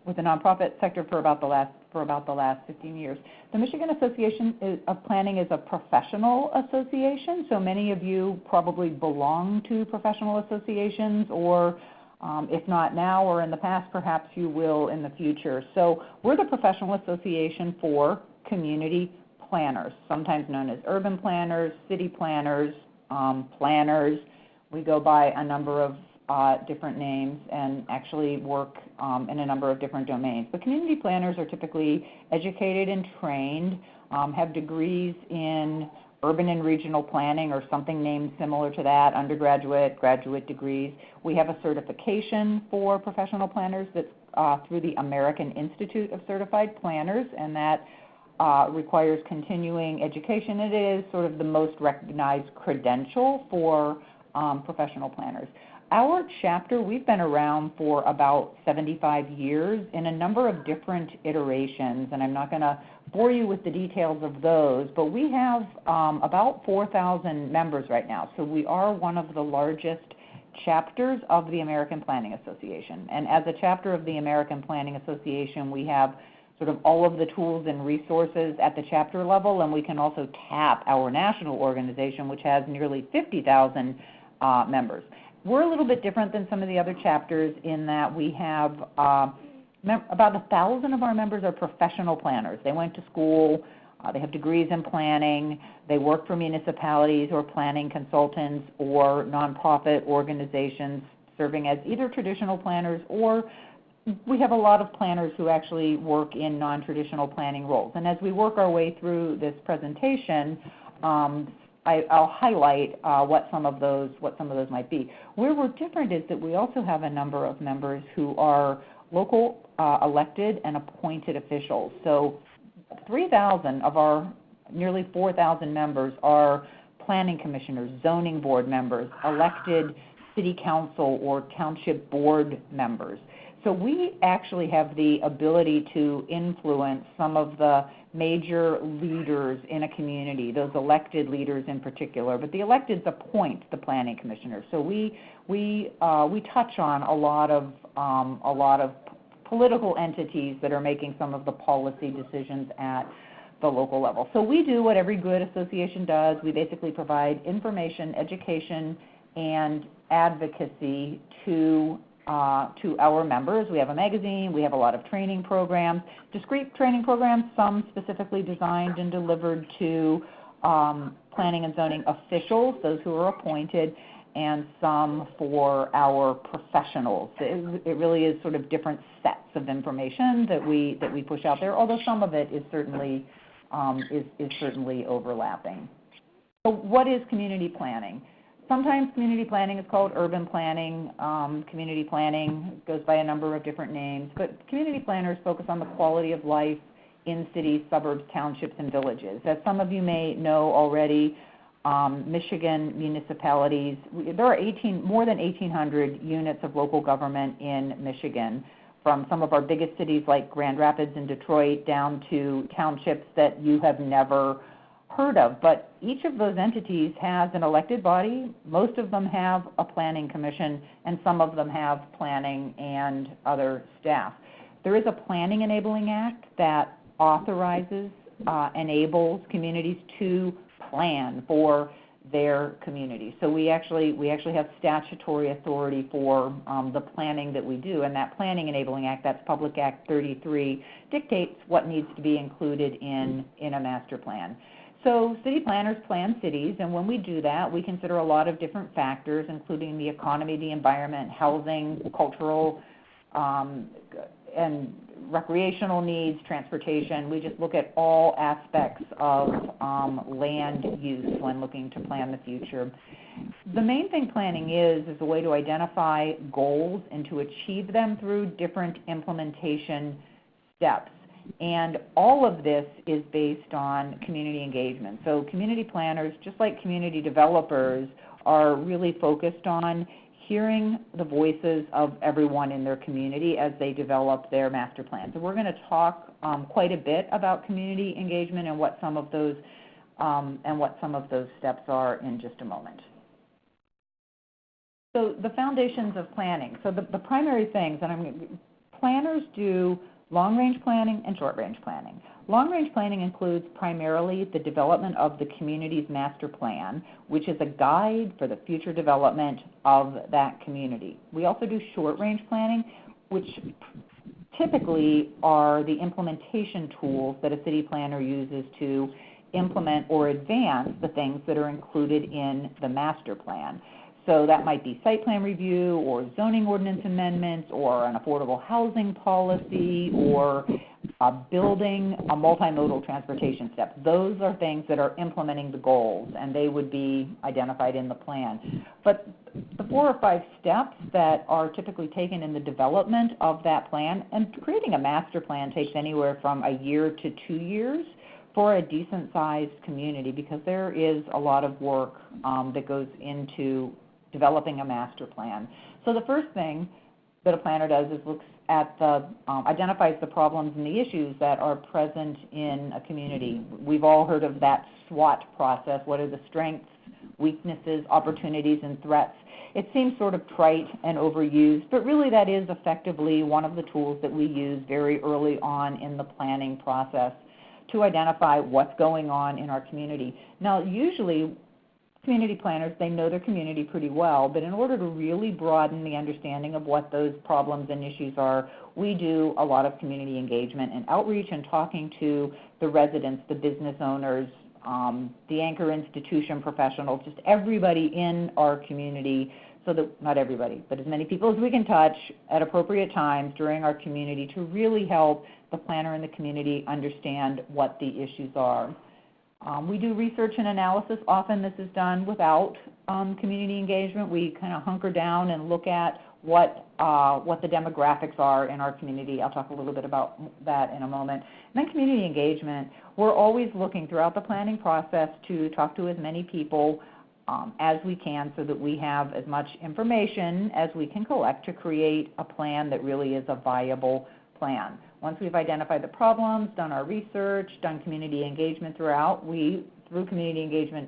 with the nonprofit sector for about the last 15 years. The Michigan Association of Planning is a professional association, so many of you probably belong to professional associations, or if not now or in the past, perhaps you will in the future. So we're the professional association for community planners, sometimes known as urban planners, city planners, planners. We go by a number of different names and actually work in a number of different domains. But community planners are typically educated and trained, have degrees in urban and regional planning or something named similar to that, undergraduate, graduate degrees. We have a certification for professional planners that's through the American Institute of Certified Planners, and that requires continuing education. It is sort of the most recognized credential for professional planners. Our chapter, we've been around for about 75 years in a number of different iterations, and I'm not going to bore you with the details of those, but we have about 4,000 members right now. So we are one of the largest chapters of the American Planning Association. And as a chapter of the American Planning Association, we have sort of all of the tools and resources at the chapter level, and we can also tap our national organization, which has nearly 50,000 members. We're a little bit different than some of the other chapters in that we have about 1,000 of our members are professional planners. They went to school, they have degrees in planning, they work for municipalities or planning consultants or nonprofit organizations serving as either traditional planners, or we have a lot of planners who actually work in non-traditional planning roles. And as we work our way through this presentation, I'll highlight what some of those might be. Where we're different is that we also have a number of members who are local elected and appointed officials. So 3,000 of our nearly 4,000 members are planning commissioners, zoning board members, elected city council or township board members. So we actually have the ability to influence some of the major leaders in a community, those elected leaders in particular, but the electeds appoint the planning commissioners. So we touch on a lot of political entities that are making some of the policy decisions at the local level. So we do what every good association does. We basically provide information, education, and advocacy to our members. We have a magazine, we have a lot of training programs, discrete training programs, some specifically designed and delivered to planning and zoning officials, those who are appointed, and some for our professionals. It really is sort of different sets of information that we push out there, although some of it is certainly overlapping. So what is community planning? Sometimes community planning is called urban planning. Community planning goes by a number of different names, but community planners focus on the quality of life in cities, suburbs, townships, and villages. As some of you may know already, Michigan municipalities, there are more than 1,800 units of local government in Michigan, from some of our biggest cities like Grand Rapids and Detroit down to townships that you have never heard of. But each of those entities has an elected body. Most of them have a planning commission, and some of them have planning and other staff. There is a Planning Enabling Act that authorizes, enables communities to plan for their community. So we actually have statutory authority for the planning that we do, and that Planning Enabling Act, that's Public Act 33, dictates what needs to be included in a master plan. So city planners plan cities, and when we do that, we consider a lot of different factors, including the economy, the environment, housing, cultural, and recreational needs, transportation. We just look at all aspects of land use when looking to plan the future. The main thing planning is a way to identify goals and to achieve them through different implementation steps. And all of this is based on community engagement. So community planners, just like community developers, are really focused on hearing the voices of everyone in their community as they develop their master plans. So we're going to talk quite a bit about community engagement and what some of those steps are in just a moment. So the foundations of planning. So the primary things, and planners do long-range planning and short-range planning. Long-range planning includes primarily the development of the community's master plan, which is a guide for the future development of that community. We also do short-range planning, which typically are the implementation tools that a city planner uses to implement or advance the things that are included in the master plan. So that might be site plan review or zoning ordinance amendments or an affordable housing policy or building a multimodal transportation step. Those are things that are implementing the goals, and they would be identified in the plan. But the 4 or 5 steps that are typically taken in the development of that plan, and creating a master plan takes anywhere from a year to 2 years for a decent-sized community, because there is a lot of work that goes into developing a master plan. So the first thing that a planner does is looks at identifies the problems and the issues that are present in a community. We've all heard of that SWOT process. What are the strengths, weaknesses, opportunities, and threats? It seems sort of trite and overused, but really that is effectively one of the tools that we use very early on in the planning process to identify what's going on in our community. Now, usually community planners, they know their community pretty well, but in order to really broaden the understanding of what those problems and issues are, we do a lot of community engagement and outreach and talking to the residents, the business owners, the anchor institution professionals, just everybody in our community, so that, not everybody, but as many people as we can touch at appropriate times during our community to really help the planner and the community understand what the issues are. We do research and analysis. Often this is done without community engagement. We kind of hunker down and look at what the demographics are in our community. I'll talk a little bit about that in a moment. And then community engagement, we're always looking throughout the planning process to talk to as many people as we can so that we have as much information as we can collect to create a plan that really is a viable plan. Once we've identified the problems, done our research, done community engagement throughout, we, through community engagement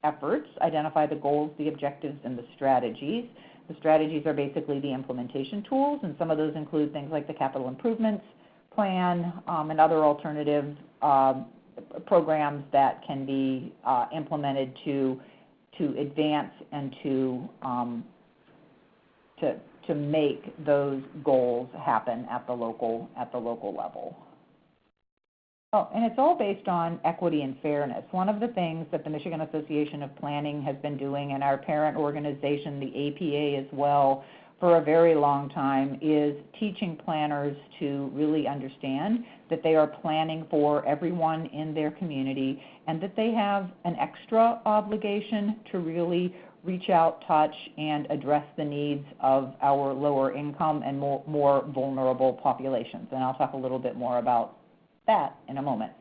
efforts, identify the goals, the objectives, and the strategies. The strategies are basically the implementation tools, and some of those include things like the capital improvements plan and other alternative programs that can be implemented to advance and to make those goals happen at the local level. Oh, and it's all based on equity and fairness. One of the things that the Michigan Association of Planning has been doing, and our parent organization, the APA, as well, for a very long time, is teaching planners to really understand that they are planning for everyone in their community and that they have an extra obligation to really reach out, touch, and address the needs of our lower income and more vulnerable populations. And I'll talk a little bit more about that in a moment.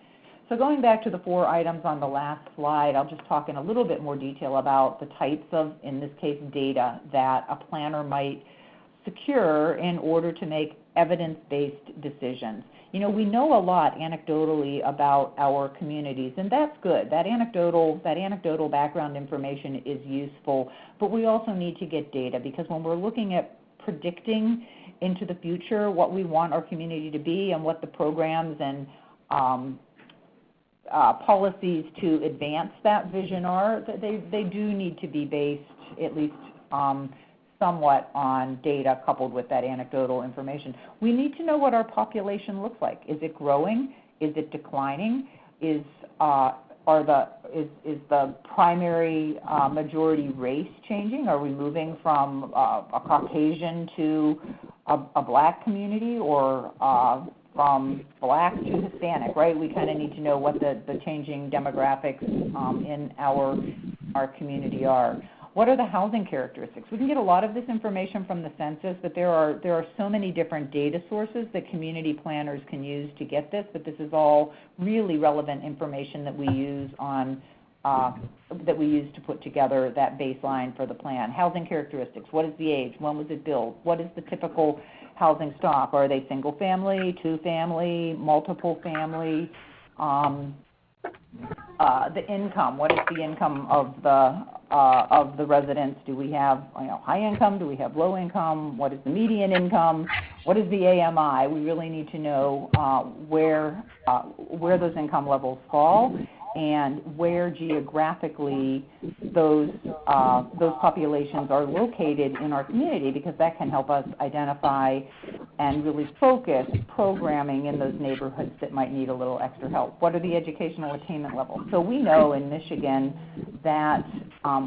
So going back to the 4 items on the last slide, I'll just talk in a little bit more detail about the types of, in this case, data that a planner might secure in order to make evidence-based decisions. You know, we know a lot anecdotally about our communities, and that's good. That anecdotal background information is useful, but we also need to get data, because when we're looking at predicting into the future what we want our community to be and what the programs and policies to advance that vision are, they do need to be based at least somewhat on data coupled with that anecdotal information. We need to know what our population looks like. Is it growing? Is it declining? Is the primary majority race changing? Are we moving from a Caucasian to a black community, or from black to Hispanic, right? We kind of need to know what the changing demographics in our community are. What are the housing characteristics? We can get a lot of this information from the census, but there are so many different data sources that community planners can use to get this, but this is all really relevant information that we use to put together that baseline for the plan. Housing characteristics, what is the age? When was it built? What is the typical housing stock? Are they single family, 2 family, multiple family? the income. What is the income of the residents? Do we have high income? Do we have low income? What is the median income? What is the AMI? We really need to know where those income levels fall and where geographically those populations are located in our community, because that can help us identify and really focus programming in those neighborhoods that might need a little extra help. What are the educational attainment levels? So we know in Michigan that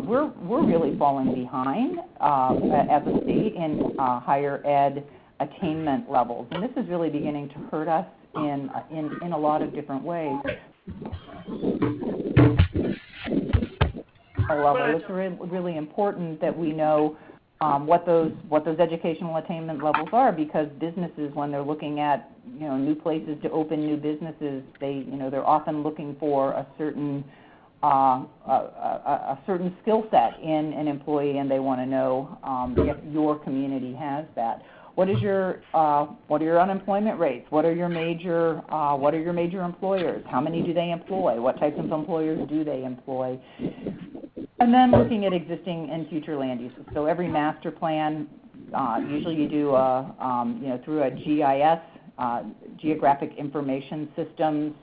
we're really falling behind as a state in higher ed attainment levels, and this is really beginning to hurt us in a lot of different ways. It's really important that we know what those educational attainment levels are, because businesses, when they're looking at new places to open new businesses, they're often looking for a certain skill set in an employee, and they want to know if your community has that. What are your unemployment rates? What are your major employers? How many do they employ? What types of employers do they employ? And then looking at existing and future land uses. So every master plan, usually you do through a GIS, Geographic Information Systems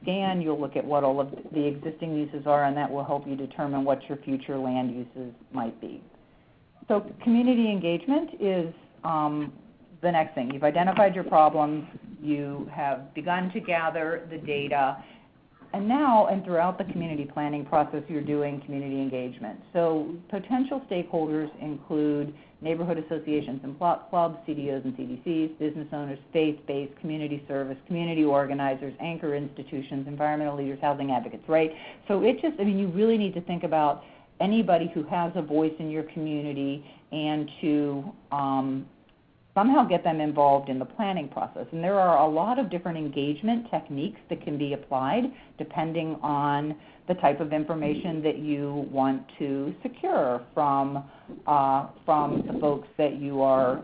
scan. You'll look at what all of the existing uses are, and that will help you determine what your future land uses might be. So community engagement is the next thing. You've identified your problems, you have begun to gather the data, and now and throughout the community planning process, you're doing community engagement. So potential stakeholders include neighborhood associations and clubs, CDOs and CDCs, business owners, faith-based, community service, community organizers, anchor institutions, environmental leaders, housing advocates, right? So you really need to think about anybody who has a voice in your community and to somehow get them involved in the planning process. And there are a lot of different engagement techniques that can be applied depending on the type of information that you want to secure from the folks that you are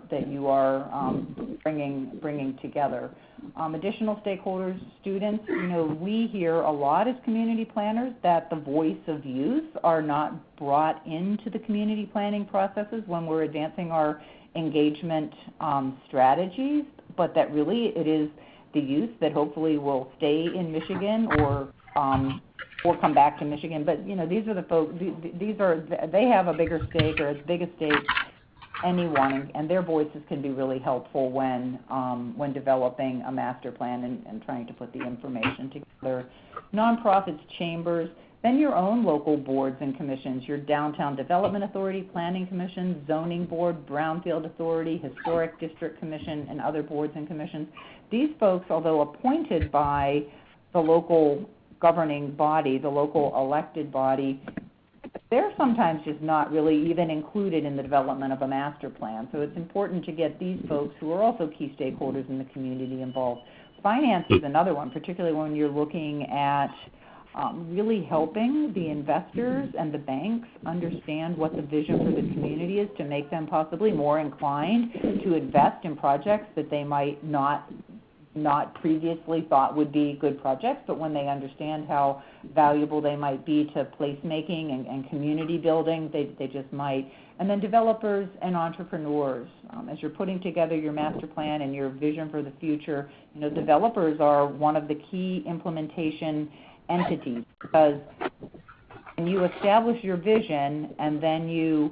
bringing together. Additional stakeholders, students. We hear a lot as community planners that the voice of youth are not brought into the community planning processes when we're advancing our engagement strategies, but that really it is the youth that hopefully will stay in Michigan or come back to Michigan. But these are the folks. They have a bigger stake, or as big a stake anyone, and their voices can be really helpful when developing a master plan and trying to put the information together. Nonprofits, chambers. Then your own local boards and commissions, your Downtown Development Authority, Planning Commission, Zoning Board, Brownfield Authority, Historic District Commission, and other boards and commissions. These folks, although appointed by the local governing body, the local elected body, they're sometimes just not really even included in the development of a master plan. So it's important to get these folks, who are also key stakeholders in the community, involved. Finance is another one, particularly when you're looking at really helping the investors and the banks understand what the vision for the community is, to make them possibly more inclined to invest in projects that they might not previously thought would be good projects, but when they understand how valuable they might be to placemaking and community building, they just might. And then developers and entrepreneurs. As you're putting together your master plan and your vision for the future, developers are one of the key implementation entities, because when you establish your vision and then you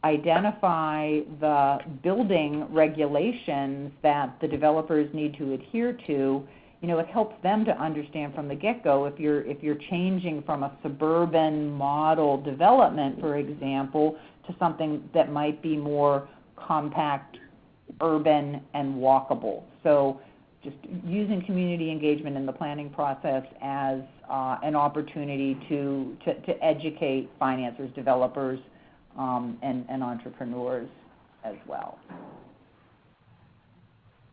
identify the building regulations that the developers need to adhere to, it helps them to understand from the get-go if you're changing from a suburban model development, for example, to something that might be more compact, urban, and walkable. So just using community engagement in the planning process as an opportunity to educate financiers, developers, and entrepreneurs as well.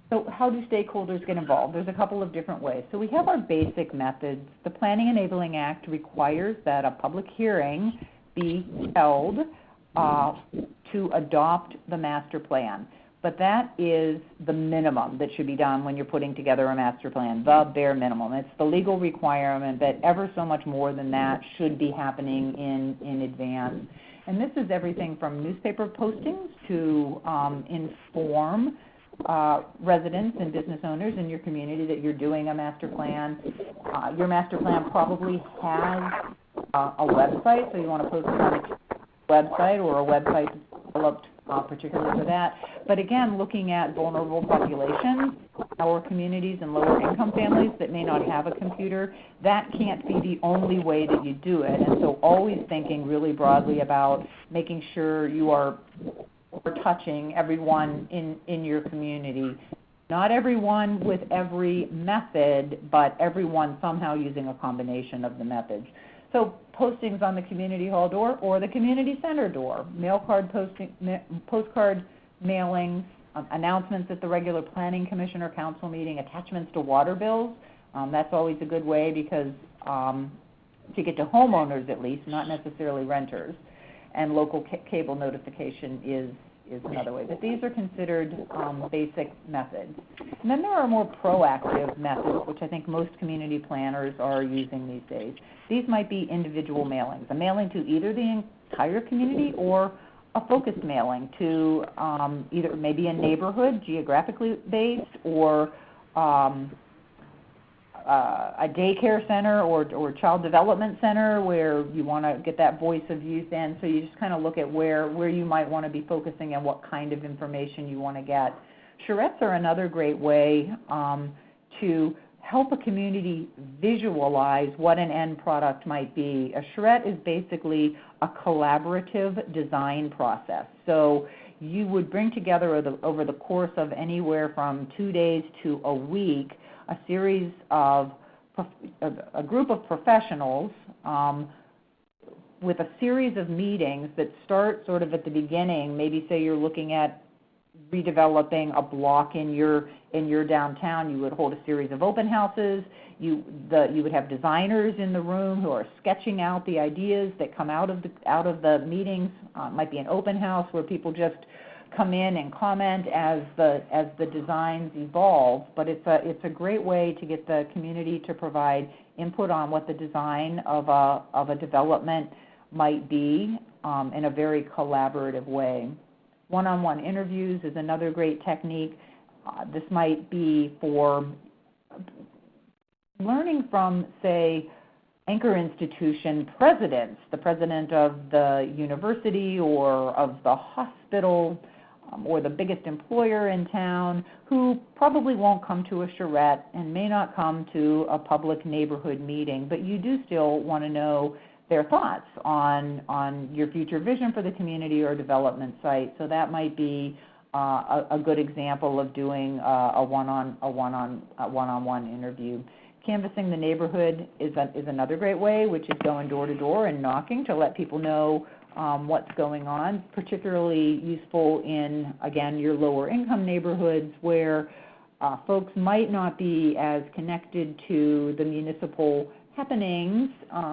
So how do stakeholders get involved? There's a couple of different ways. So we have our basic methods. The Planning Enabling Act requires that a public hearing be held to adopt the master plan. but that is the minimum that should be done when you're putting together a master plan, the bare minimum. It's the legal requirement, but ever so much more than that should be happening in advance. And this is everything from newspaper postings to inform residents and business owners in your community that you're doing a master plan. Your master plan probably has a website, so you want to post it on a website or a website developed particularly for that. But again, looking at vulnerable populations, our communities and lower income families that may not have a computer, that can't be the only way that you do it. And so always thinking really broadly about making sure you are touching everyone in your community. Not everyone with every method, but everyone somehow using a combination of the methods. So postings on the community hall door or the community center door, postcard mailings, announcements at the regular planning commission or council meeting, attachments to water bills. That's always a good way because to get to homeowners at least, not necessarily renters. And local cable notification is another way. But these are considered basic methods. And then there are more proactive methods, which I think most community planners are using these days. These might be individual mailings, a mailing to either the entire community or a focused mailing to either maybe a neighborhood, geographically based, or a daycare center or child development center where you want to get that voice of youth in. So you just kind of look at where you might want to be focusing and what kind of information you want to get. Charrettes are another great way to help a community visualize what an end product might be. A charrette is basically a collaborative design process. So you would bring together over the course of anywhere from 2 days to a week a series of, a group of professionals with a series of meetings that start sort of at the beginning. Maybe say you're looking at redeveloping a block in your downtown. You would hold a series of open houses. You would have designers in the room who are sketching out the ideas that come out of the meetings. It might be an open house where people just come in and comment as the designs evolve. But it's a great way to get the community to provide input on what the design of a development might be in a very collaborative way. One-on-one interviews is another great technique. This might be for learning from, say, anchor institution presidents, the president of the university or of the hospital or the biggest employer in town, who probably won't come to a charrette and may not come to a public neighborhood meeting, but you do still want to know their thoughts on your future vision for the community or development site. So that might be a good example of doing a one-on-one interview. Canvassing the neighborhood is another great way, which is going door to door and knocking to let people know what's going on. Particularly useful in, again, your lower income neighborhoods where folks might not be as connected to the municipal happenings,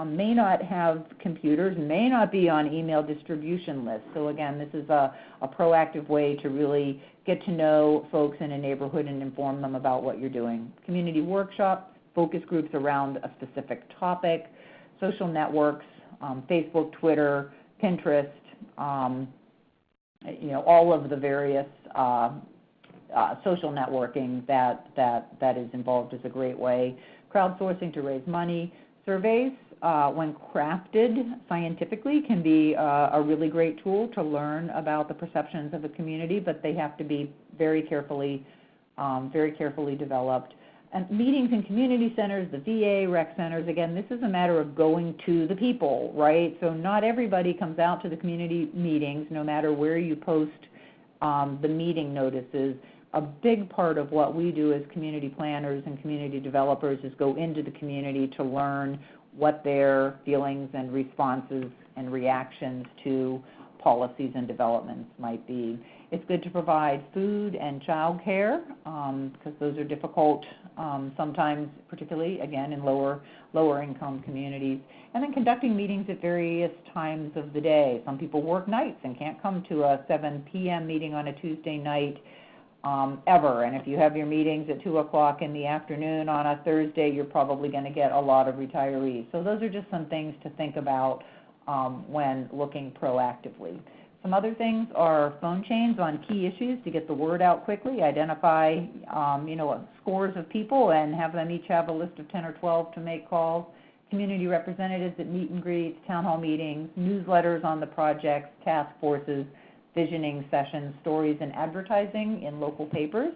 may not have computers, may not be on email distribution lists. So again, this is a proactive way to really get to know folks in a neighborhood and inform them about what you're doing. Community workshops, focus groups around a specific topic, social networks, Facebook, Twitter, Pinterest, all of the various social networking that is involved is a great way. Crowdsourcing to raise money. Surveys, when crafted scientifically, can be a really great tool to learn about the perceptions of a community, but they have to be very carefully developed. And meetings in community centers, the VA, rec centers, again, this is a matter of going to the people, right? So not everybody comes out to the community meetings, no matter where you post the meeting notices. A big part of what we do as community planners and community developers is go into the community to learn what their feelings and responses and reactions to policies and developments might be. It's good to provide food and child care because those are difficult sometimes, particularly, again, in lower income communities. And then conducting meetings at various times of the day. Some people work nights and can't come to a 7 p.m. meeting on a Tuesday night. ever. And if you have your meetings at 2 o'clock in the afternoon on a Thursday, you're probably going to get a lot of retirees. So those are just some things to think about when looking proactively. Some other things are phone chains on key issues to get the word out quickly, identify scores of people and have them each have a list of 10 or 12 to make calls, community representatives at meet and greets, town hall meetings, newsletters on the projects, task forces, visioning sessions, stories, and advertising in local papers.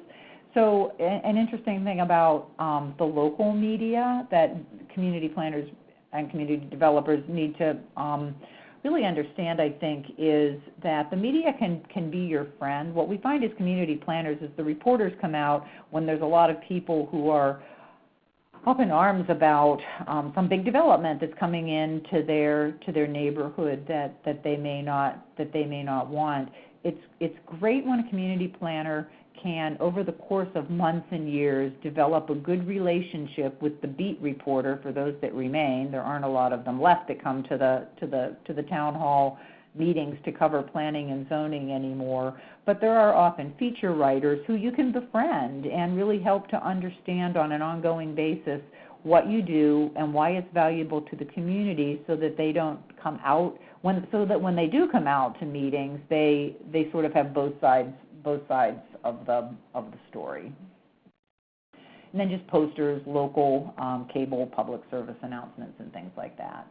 So an interesting thing about the local media that community planners and community developers need to really understand, I think, is that the media can be your friend. What we find as community planners is the reporters come out when there's a lot of people who are up in arms about some big development that's coming into their neighborhood that they may not want. It's great when a community planner can, over the course of months and years, develop a good relationship with the beat reporter. For those that remain, there aren't a lot of them left that come to the town hall meetings to cover planning and zoning anymore, but there are often feature writers who you can befriend and really help to understand on an ongoing basis what you do and why it's valuable to the community, so that they don't come out so that when they do come out to meetings, they sort of have both sides of the story. And then just posters, local, cable, public service announcements, and things like that.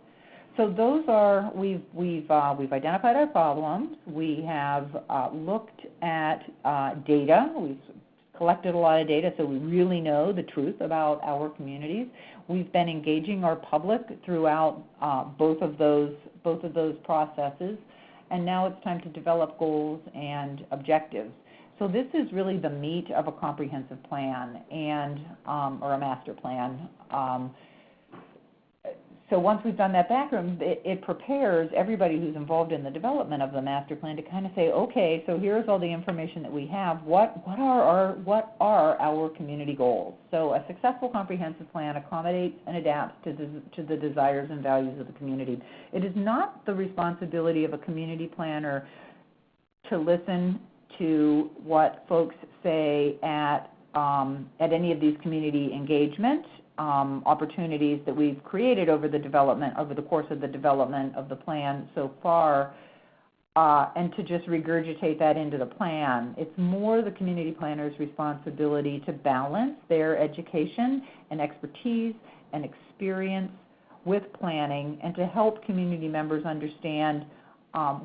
So those are, we've identified our problems. We have looked at data. We've collected a lot of data, so we really know the truth about our communities. We've been engaging our public throughout both of those processes, and now it's time to develop goals and objectives. So this is really the meat of a comprehensive plan and or a master plan. So once we've done that background, it prepares everybody who's involved in the development of the master plan to kind of say, okay, so here's all the information that we have. What are our community goals? So a successful comprehensive plan accommodates and adapts to the desires and values of the community. It is not the responsibility of a community planner to listen to what folks say at any of these community engagement opportunities that we've created over the course of the development of the plan so far, and to just regurgitate that into the plan. It's more the community planner's responsibility to balance their education and expertise and experience with planning, and to help community members understand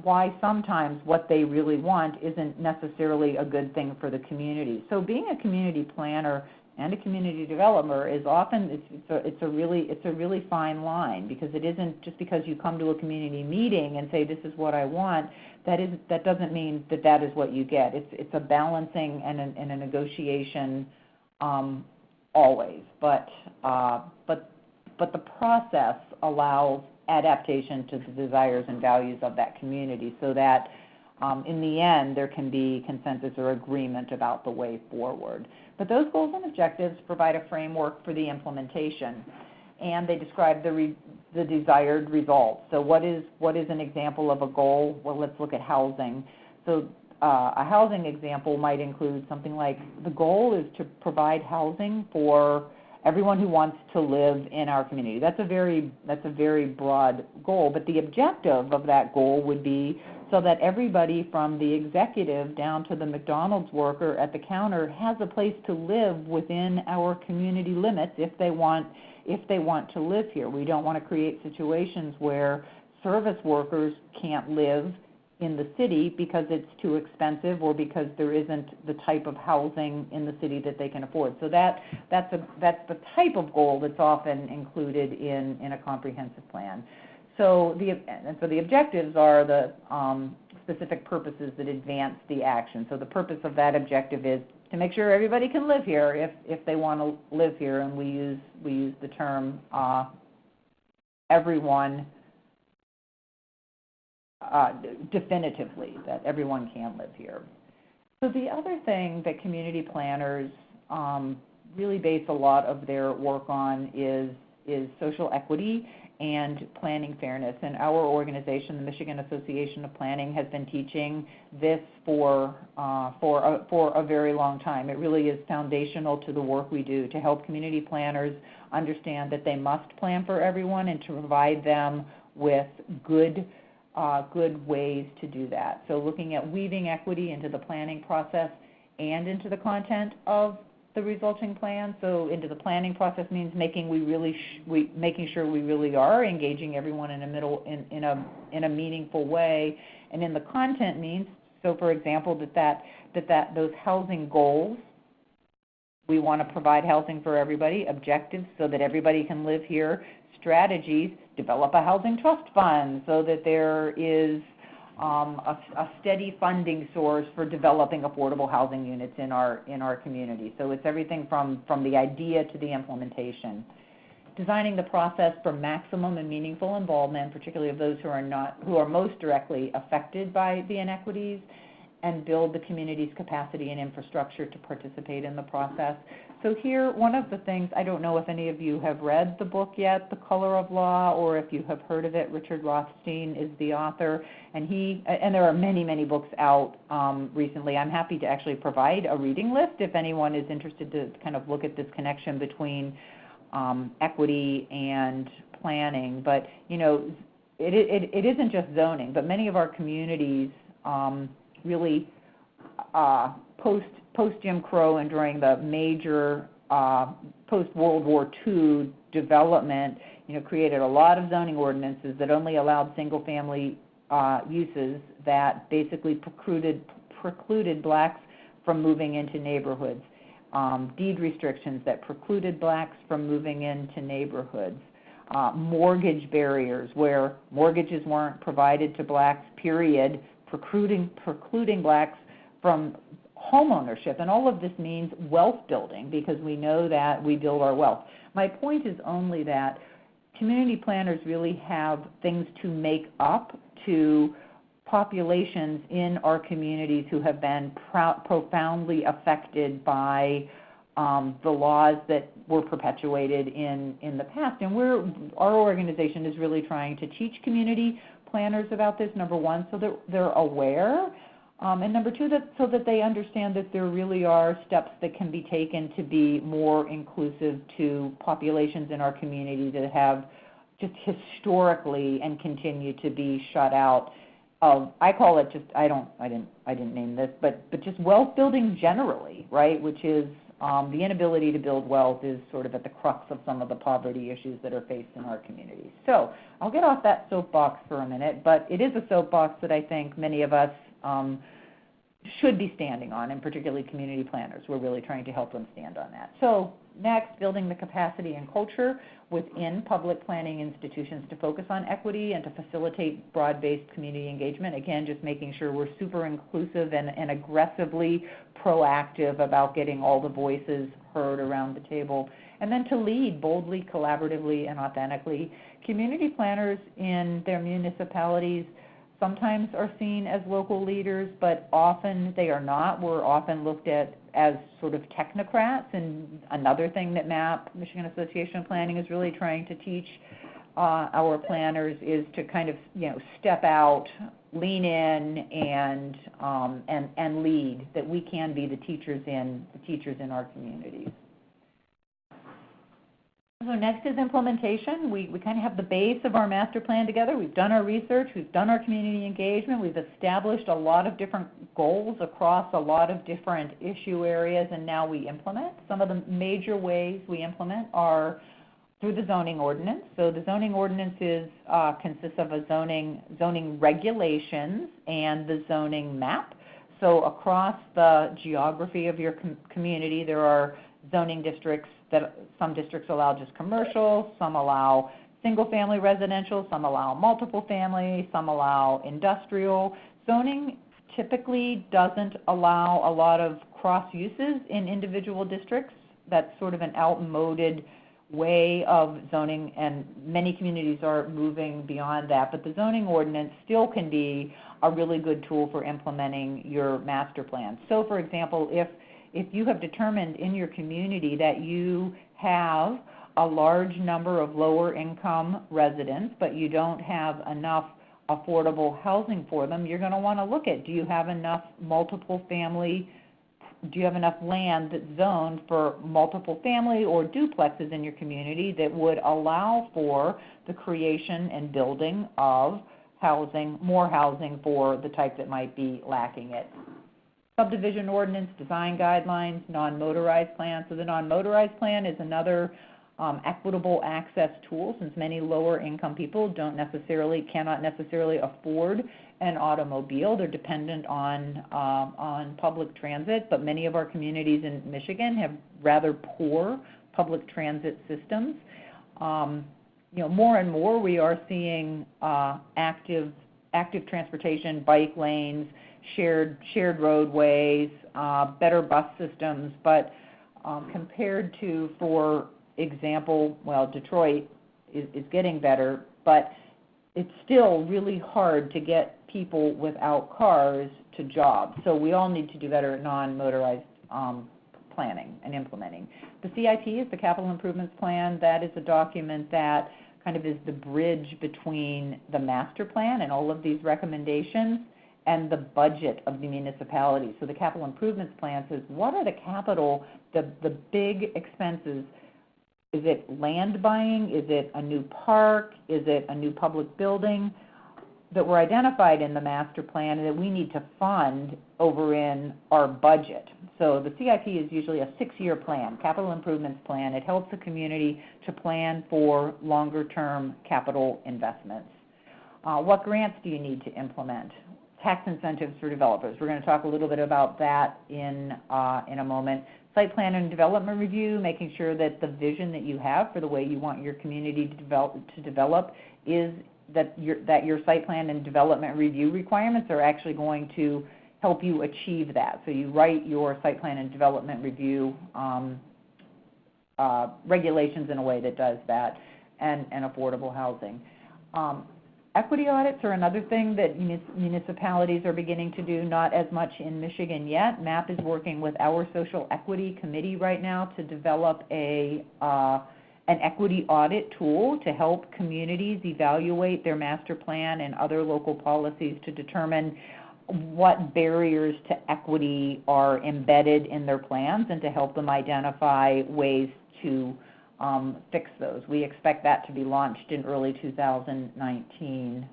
why sometimes what they really want isn't necessarily a good thing for the community. So being a community planner and a community developer is often, it's a really fine line, because it isn't just because you come to a community meeting and say this is what I want, that doesn't mean that is what you get. It's a balancing and a negotiation always, but the process allows adaptation to the desires and values of that community, so that in the end there can be consensus or agreement about the way forward. But those goals and objectives provide a framework for the implementation, and they describe the desired results. So what is an example of a goal? Well, let's look at housing. So a housing example might include something like, the goal is to provide housing for everyone who wants to live in our community. That's a very broad goal, but the objective of that goal would be so that everybody from the executive down to the McDonald's worker at the counter has a place to live within our community limits if they want to live here. We don't want to create situations where service workers can't live in the city because it's too expensive, or because there isn't the type of housing in the city that they can afford. So that's the type of goal that's often included in a comprehensive plan. So the objectives are the specific purposes that advance the action. So the purpose of that objective is to make sure everybody can live here if they want to live here, and we use the term everyone definitively, that everyone can live here. So the other thing that community planners really base a lot of their work on is social equity and planning fairness. And our organization, the Michigan Association of Planning, has been teaching this for a very long time. It really is foundational to the work we do to help community planners understand that they must plan for everyone and to provide them with good ways to do that. So looking at weaving equity into the planning process and into the content of the resulting plan. So into the planning process means making sure we really are engaging everyone in a meaningful way, and in the content means, so for example, that those housing goals, we want to provide housing for everybody, objectives so that everybody can live here, strategies, develop a housing trust fund so that there is a steady funding source for developing affordable housing units in our community. So it's everything from the idea to the implementation. Designing the process for maximum and meaningful involvement, particularly of those who are most directly affected by the inequities, and build the community's capacity and infrastructure to participate in the process. So here, one of the things, I don't know if any of you have read the book yet, The Color of Law, or if you have heard of it. Richard Rothstein is the author, and there are many, many books out recently. I'm happy to actually provide a reading list if anyone is interested to kind of look at this connection between equity and planning. But, you know, it isn't just zoning, but many of our communities really post-Jim Crow and during the major post-World War II development, you know, created a lot of zoning ordinances that only allowed single-family uses that basically precluded blacks from moving into neighborhoods, deed restrictions that precluded blacks from moving into neighborhoods, mortgage barriers where mortgages weren't provided to blacks, period, precluding blacks from home ownership. And all of this means wealth building, because we know that we build our wealth. My point is only that community planners really have things to make up to populations in our communities who have been profoundly affected by the laws that were perpetuated in the past. And our organization is really trying to teach community planners about this, number one, so that they're aware, and number two, so that they understand that there really are steps that can be taken to be more inclusive to populations in our community that have just historically and continue to be shut out of, I call it just, I didn't name this, but just wealth building generally, right, which is the inability to build wealth is sort of at the crux of some of the poverty issues that are faced in our communities. So I'll get off that soapbox for a minute, but it is a soapbox that I think many of us should be standing on, and particularly community planners. We're really trying to help them stand on that. So next, building the capacity and culture within public planning institutions to focus on equity and to facilitate broad-based community engagement. Again, just making sure we're super inclusive and aggressively proactive about getting all the voices heard around the table. And then to lead boldly, collaboratively, and authentically. Community planners in their municipalities sometimes are seen as local leaders, but often they are not. We're often looked at as sort of technocrats, and another thing that MAP, Michigan Association of Planning, is really trying to teach our planners is to kind of, you know, step out, lean in, and lead, that we can be the teachers in our communities. So next is implementation. We kind of have the base of our master plan together. We've done our research. We've done our community engagement. We've established a lot of different goals across a lot of different issue areas, and now we implement. Some of the major ways we implement are through the zoning ordinance. So the zoning ordinance consists of a zoning regulations and the zoning map. So across the geography of your community, there are zoning districts that some districts allow just commercial, some allow single-family residential, some allow multiple family, some allow industrial. Zoning typically doesn't allow a lot of cross uses in individual districts. That's sort of an outmoded way of zoning, and many communities are moving beyond that. But the zoning ordinance still can be a really good tool for implementing your master plan. So, for example, if you have determined in your community that you have a large number of lower income residents, but you don't have enough affordable housing for them, you're going to want to look at, do you have enough do you have enough land that's zoned for multiple family or duplexes in your community that would allow for the creation and building of housing, more housing for the type that might be lacking it. Subdivision ordinance, design guidelines, non-motorized plan. So the non-motorized plan is another equitable access tool, since many lower income people cannot necessarily afford an automobile. They're dependent on public transit, but many of our communities in Michigan have rather poor public transit systems. More and more we are seeing active transportation, bike lanes, shared roadways, better bus systems, but compared to, for example, well, Detroit is getting better, but it's still really hard to get people without cars to jobs. So we all need to do better at non-motorized planning and implementing. The CIP is the Capital Improvements Plan. That is a document that kind of is the bridge between the master plan and all of these recommendations and the budget of the municipality. So the Capital Improvements Plan says, what are the big expenses? Is it land buying? Is it a new park? Is it a new public building that were identified in the master plan and that we need to fund over in our budget? So the CIP is usually a 6-year plan, capital improvements plan. It helps the community to plan for longer-term capital investments. What grants do you need to implement? Tax incentives for developers. We're going to talk a little bit about that in a moment. Site plan and development review, making sure that the vision that you have for the way you want your community to develop is that your site plan and development review requirements are actually going to help you achieve that. So you write your site plan and development review regulations in a way that does that, and affordable housing. Equity audits are another thing that municipalities are beginning to do, not as much in Michigan yet. MAP is working with our social equity committee right now to develop an equity audit tool to help communities evaluate their master plan and other local policies to determine what barriers to equity are embedded in their plans and to help them identify ways to fix those. We expect that to be launched in early 2019.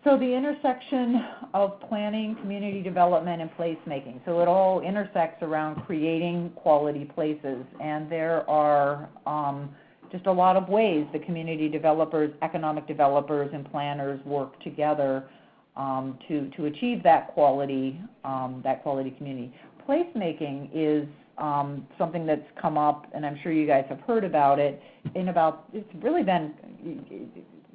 So the intersection of planning, community development, and placemaking. So it all intersects around creating quality places, and there are just a lot of ways the community developers, economic developers, and planners work together to achieve that quality community. Placemaking is something that's come up, and I'm sure you guys have heard about it, it's really been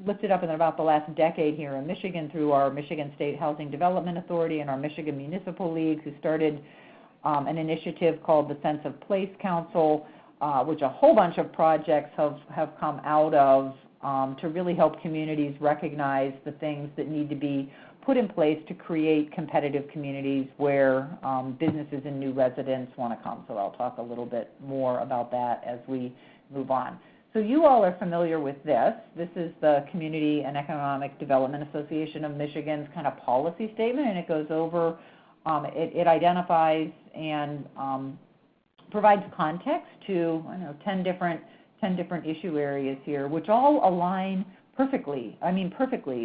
lifted up in about the last decade here in Michigan through our Michigan State Housing Development Authority and our Michigan Municipal League, who started an initiative called the Sense of Place Council, which a whole bunch of projects have come out of to really help communities recognize the things that need to be put in place to create competitive communities where businesses and new residents want to come. So I'll talk a little bit more about that as we move on. So you all are familiar with this. This is the Community and Economic Development Association of Michigan's kind of policy statement, and it goes over, it identifies and provides context to 10 different issue areas here, which all align perfectly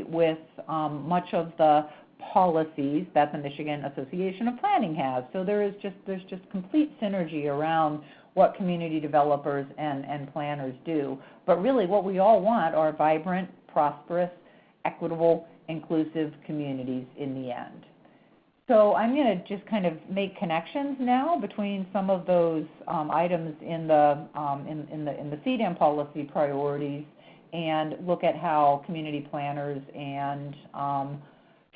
with much of the policies that the Michigan Association of Planning has. So there's just complete synergy around what community developers and planners do. But really what we all want are vibrant, prosperous, equitable, inclusive communities in the end. So I'm going to just kind of make connections now between some of those items in the CDEM policy priorities and look at how community planners and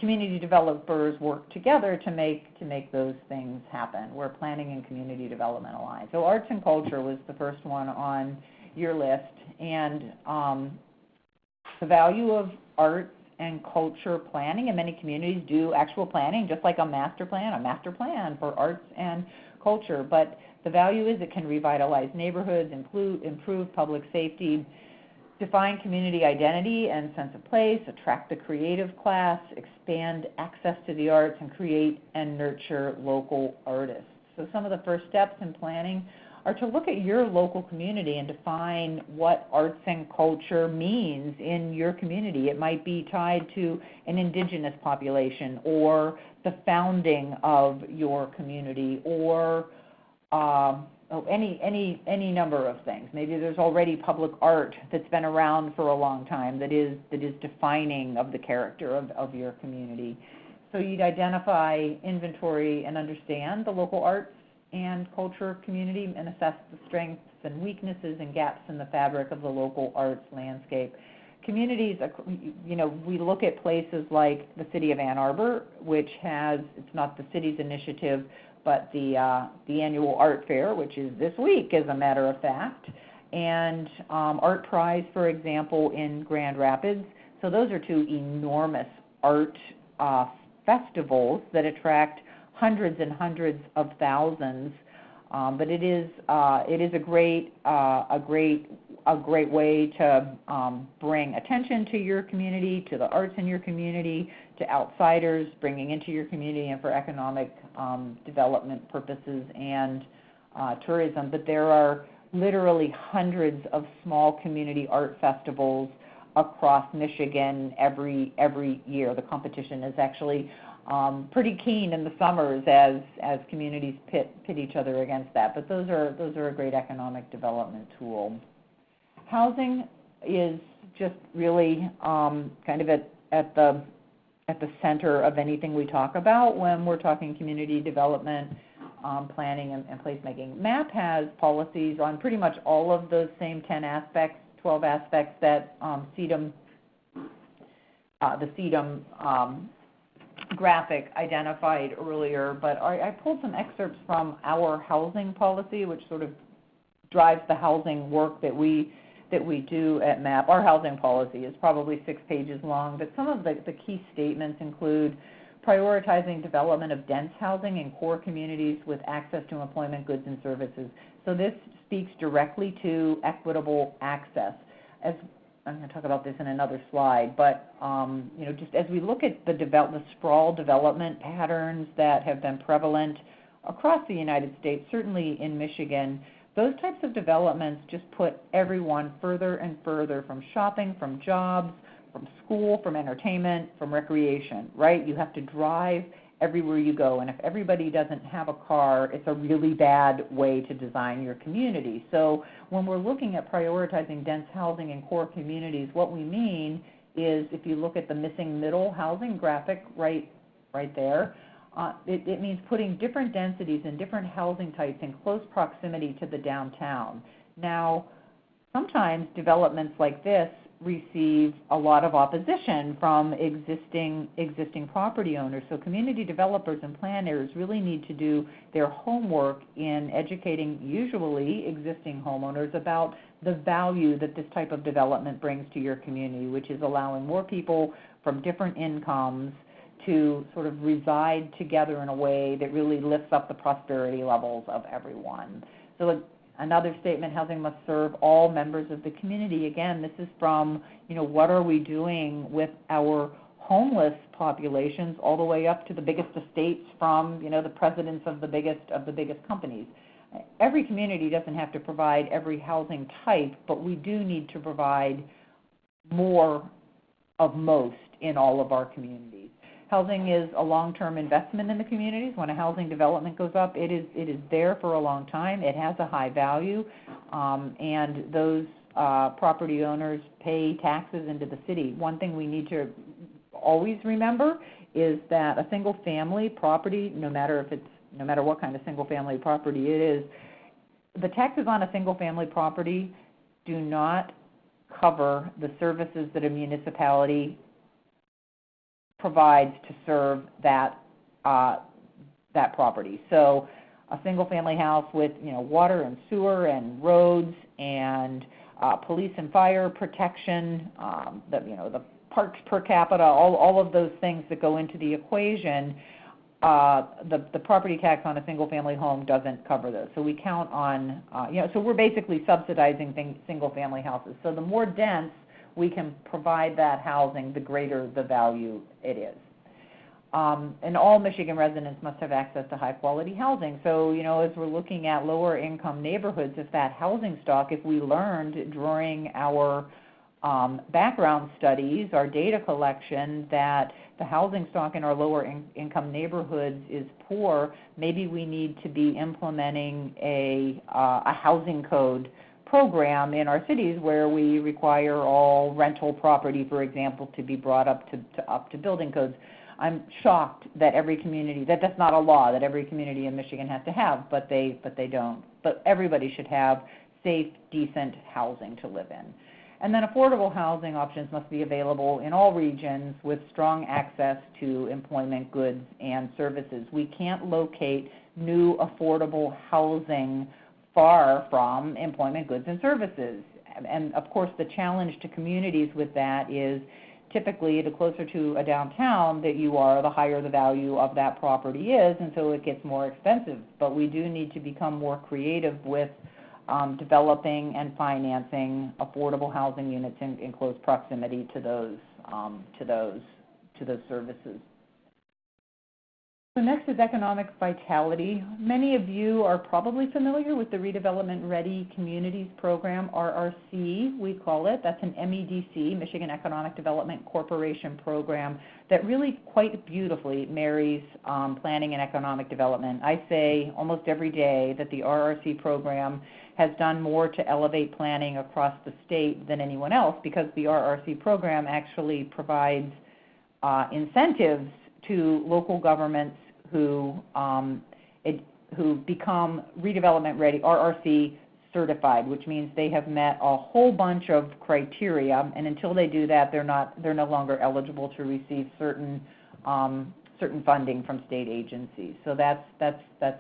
community developers work together to make those things happen, where planning and community development align. So arts and culture was the first one on your list, and the value of arts and culture planning, and many communities do actual planning, just like a master plan for arts and culture. But the value is it can revitalize neighborhoods, improve public safety, define community identity and sense of place, attract the creative class, expand access to the arts, and create and nurture local artists. So some of the first steps in planning are to look at your local community and define what arts and culture means in your community. It might be tied to an indigenous population or the founding of your community, or any number of things. Maybe there's already public art that's been around for a long time that is defining of the character of your community. So you'd identify, inventory, and understand the local arts and culture community and assess the strengths and weaknesses and gaps in the fabric of the local arts landscape. Communities, we look at places like the city of Ann Arbor, which has, it's not the city's initiative, but the annual art fair, which is this week, as a matter of fact, and Art Prize, for example, in Grand Rapids. So those are two enormous art festivals that attract hundreds and hundreds of thousands. But it is a great way to bring attention to your community, to the arts in your community, to outsiders, bringing into your community, and for economic development purposes and tourism. But there are literally hundreds of small community art festivals across Michigan every year. The competition is actually pretty keen in the summers as communities pit each other against that. But those are a great economic development tool. Housing is just really kind of at the center of anything we talk about when we're talking community development, planning, and placemaking. MAP has policies on pretty much all of those same 10 aspects, 12 aspects that the CEDAM graphic identified earlier, but I pulled some excerpts from our housing policy, which sort of drives the housing work that we do at MAP. Our housing policy is probably 6 pages long, but some of the key statements include prioritizing development of dense housing in core communities with access to employment, goods, and services. So this speaks directly to equitable access. As I'm going to talk about this in another slide, but just as we look at the sprawl development patterns that have been prevalent across the United States, certainly in Michigan, those types of developments just put everyone further and further from shopping, from jobs, from school, from entertainment, from recreation, right? You have to drive everywhere you go, and if everybody doesn't have a car, it's a really bad way to design your community. So when we're looking at prioritizing dense housing in core communities, what we mean is, if you look at the missing middle housing graphic right there, it means putting different densities and different housing types in close proximity to the downtown. Now, sometimes developments like this receive a lot of opposition from existing property owners. So community developers and planners really need to do their homework in educating usually existing homeowners about the value that this type of development brings to your community, which is allowing more people from different incomes to sort of reside together in a way that really lifts up the prosperity levels of everyone. So another statement, housing must serve all members of the community. Again, this is from, what are we doing with our homeless populations all the way up to the biggest estates from, the presidents of the biggest companies. Every community doesn't have to provide every housing type, but we do need to provide more of most in all of our communities. Housing is a long-term investment in the communities. When a housing development goes up, it is there for a long time. It has a high value, and those property owners pay taxes into the city. One thing we need to always remember is that a single-family property, no matter what kind of single-family property it is, the taxes on a single-family property do not cover the services that a municipality provides to serve that property. So a single-family house with water and sewer and roads and police and fire protection, the parks per capita, all of those things that go into the equation, the property tax on a single-family home doesn't cover those. So we count on, so we're basically subsidizing single-family houses. So the more dense we can provide that housing, the greater the value it is. And all Michigan residents must have access to high-quality housing. So, as we're looking at lower-income neighborhoods, if that housing stock, if we learned during our background studies, our data collection, that the housing stock in our lower-income neighborhoods is poor, maybe we need to be implementing a housing code program in our cities where we require all rental property, for example, to be brought up to building codes. I'm shocked that every community, that's not a law that every community in Michigan has to have, but they don't. But everybody should have safe, decent housing to live in. And then affordable housing options must be available in all regions with strong access to employment, goods, and services. We can't locate new affordable housing far from employment, goods, and services. And of course, the challenge to communities with that is typically the closer to a downtown that you are, the higher the value of that property is, and so it gets more expensive. But we do need to become more creative with developing and financing affordable housing units in close proximity to those services. So next is economic vitality. Many of you are probably familiar with the Redevelopment Ready Communities Program, RRC, we call it. That's an MEDC, Michigan Economic Development Corporation program that really quite beautifully marries planning and economic development. I say almost every day that the RRC program has done more to elevate planning across the state than anyone else, because the RRC program actually provides incentives to local governments who become redevelopment ready, RRC certified, which means they have met a whole bunch of criteria, and until they do that, they're no longer eligible to receive certain funding from state agencies. So that's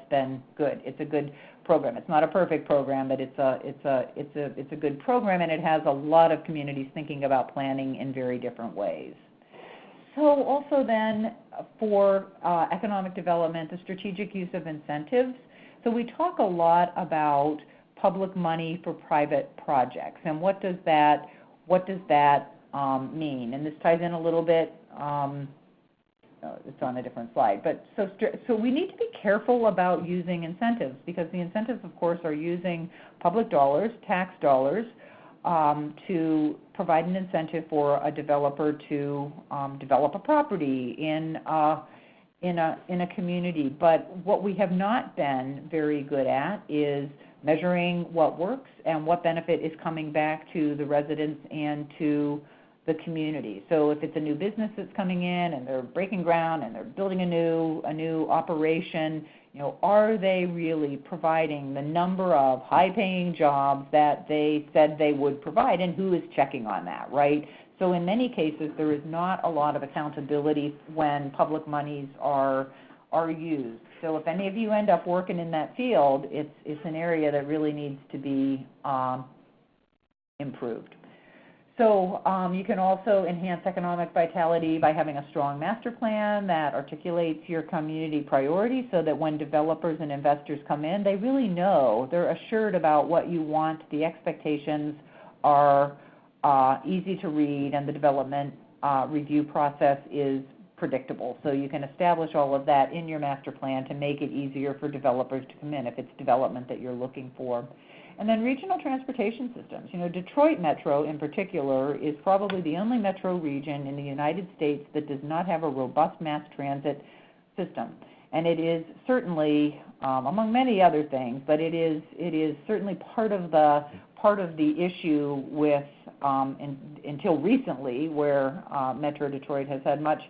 been good. It's a good program. It's not a perfect program, but it's a good program, and it has a lot of communities thinking about planning in very different ways. So also then for economic development, the strategic use of incentives. So we talk a lot about public money for private projects, and what does that mean? And this ties in a little bit. It's on a different slide, but so we need to be careful about using incentives, because the incentives, of course, are using public dollars, tax dollars, to provide an incentive for a developer to develop a property in a community. But what we have not been very good at is measuring what works and what benefit is coming back to the residents and to the community. So if it's a new business that's coming in and they're breaking ground and they're building a new operation, are they really providing the number of high-paying jobs that they said they would provide, and who is checking on that, right? So in many cases, there is not a lot of accountability when public monies are used. So if any of you end up working in that field, it's an area that really needs to be improved. So you can also enhance economic vitality by having a strong master plan that articulates your community priorities, so that when developers and investors come in, they really know, they're assured about what you want, the expectations are easy to read, and the development review process is predictable. So you can establish all of that in your master plan to make it easier for developers to come in if it's development that you're looking for. And then regional transportation systems. Detroit Metro in particular is probably the only metro region in the United States that does not have a robust mass transit system. And it is certainly, among many other things, but it is certainly part of the issue with until recently, where Metro Detroit has had much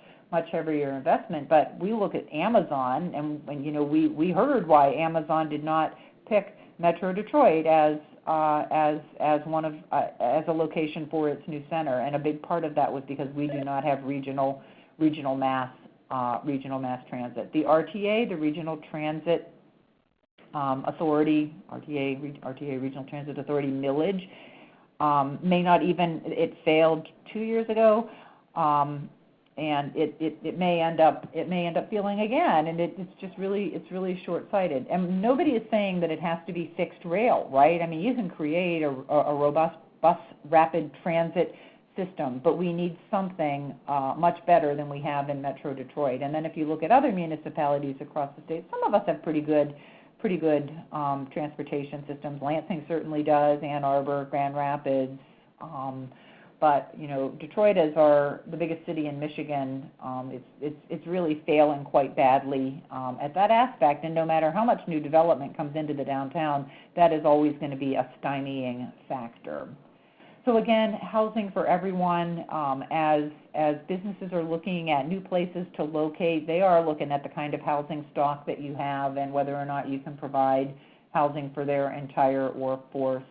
heavier investment. But we look at Amazon, and we heard why Amazon did not pick Metro Detroit as one of as a location for its new center, and a big part of that was because we do not have regional mass transit. The RTA, the Regional Transit Authority, RTA Regional Transit Authority millage, may not even, it failed 2 years ago. and it may end up feeling again, and it's really short-sighted. And nobody is saying that it has to be fixed rail, right? I mean, you can create a robust bus rapid transit system, but we need something much better than we have in Metro Detroit. And then if you look at other municipalities across the state, some of us have pretty good transportation systems. Lansing certainly does, Ann Arbor, Grand Rapids. But Detroit is the biggest city in Michigan. It's really failing quite badly at that aspect. And no matter how much new development comes into the downtown, that is always going to be a stymieing factor. So again, housing for everyone. As businesses are looking at new places to locate, they are looking at the kind of housing stock that you have and whether or not you can provide housing for their entire workforce.